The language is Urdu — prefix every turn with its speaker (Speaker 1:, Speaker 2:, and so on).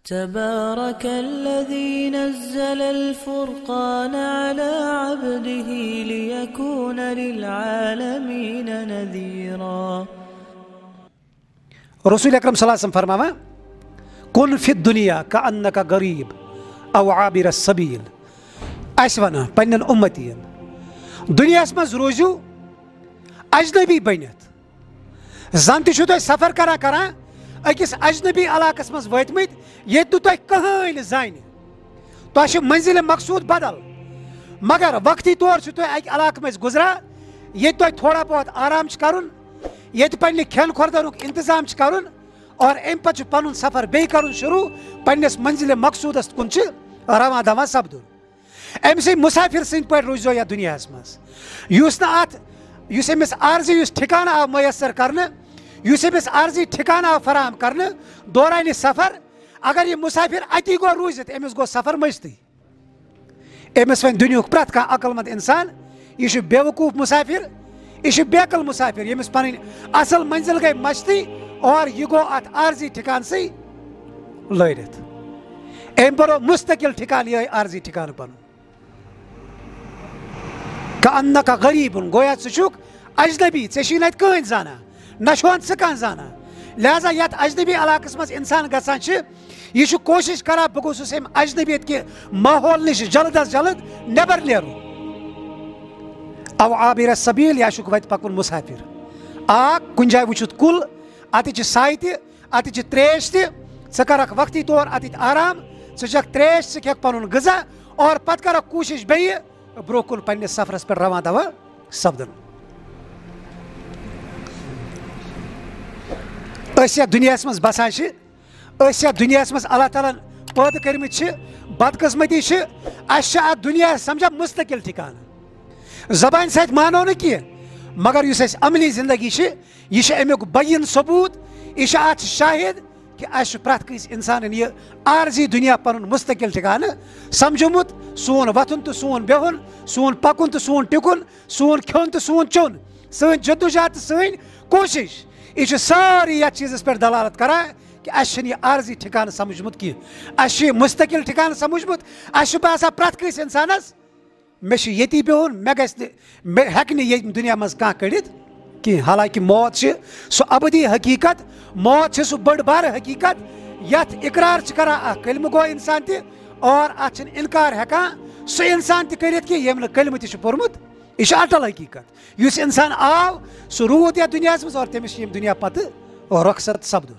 Speaker 1: تبارك الذي نزل الفرقان على عبده ليكون للعالمين نذيرا.
Speaker 2: رسول اکرم صلی اللہ علیہ وسلم فرماوان کن فی الدنیا کأنک غریب او عابر السبیل. اس ونان پنن امتین دنیا مز روزیو اجنبی بنت زن تہ تھی سفر کران اکس اجنبی علاقس مز واتمت یت تہ کہین زان تہ منزل مقصود بدل مگر وقتی طور تہ اکہ علاقہ مز گزران یت تہ تھوڑا بہت آرام کرن یت پنہ کھین خوردنک انتظام کرن اور ام پتہ پن سفر بی کرن شروع پنس منزل مقصودس کن رواں دواں سپدن. ام سی مسافر سند پہ روزو یا دنیا مز اس امس عارضی اس ٹھکانہ آو میسر کرنے اس امس عارضی ٹھکانہ آو فراہم کرنے دوران سفر اگر یہ مسافر اتی گو روزت امس گو سفر مشتی. امس ون دنیا پریت کھانا عقل مند انسان یہ بے وقوف مسافر یہ بے عقل مسافر یمس پن اصل منزل گئی مشتی اور یہ گو ات عارضی ٹھکان سی لڑت. ام برو مستقل ٹھکان یہ عارضی ٹھکان پن کأنک غریب گویا ثک اجنبی ژے نت کہین زانا نہ ژھان زانا. لہذا یت اجنبی علاقس مز انسان گژھان یہ کوشش کران بہ گوسس ام اجنبیت کہ ماحول نش جلد از جلد نیبر نیرو. او عابر السبیل یا چھک وت پکن مسافر کن جائے وچھت کل ات سائے تہ ات تریش تہ ژٕ کرکھ وقتی طور ات آرام ژٕ چکھ تریش ژٕ کھیکھ پنن غذا اور پتہ کرکھ کوشش بیٚیہِ برو کن پنس سفرس پہ رواں دواں سپدن. دنیا مز بسان دنیا مز اللہ تعالیٰ پید کرمت بدقسمتی اس دنیا سمجھا مستقل ٹھکان زبان ست مانو نا کی مگر اس عملی زندگی یہ امیک بین ثبوت یہ ات شاہد کہ اس پریت کس انسان یہ عارضی دنیا پن مستقل ٹھکانہ سمجھومت سون وتھن تو سون بہن سون پکن تو سون ٹکن سون کھیون تو سون چون سن جدوجہد سن کوشش یہ ساری یتھ چیزس پہ دلالت کران کہ اس یہ عارضی ٹھکانہ سمجھمت کی اس مستقل ٹھکانہ سمجھمت اس باسان پریت کس انسانس مے یتی بہن مے گژھِ نہٕ ہیٚکہِ نہٕ یہ دنیا مز کانٛہہ کٔڑِتھ کہین. حالانکہ موت سہ ابدی حقیقت موت سہ بڑ بار حقیقت یت اقرار کران کلمہ گو انسان تہ اور ات انکار ہیکان سہ انسان تہ کرت کہ یم کلمہ تہ پورمت یہ اٹل حقیقت. اس انسان آو سہ روٗد یتھ دنیا مز اور تمس دنیا پتہ رخصت سپدن.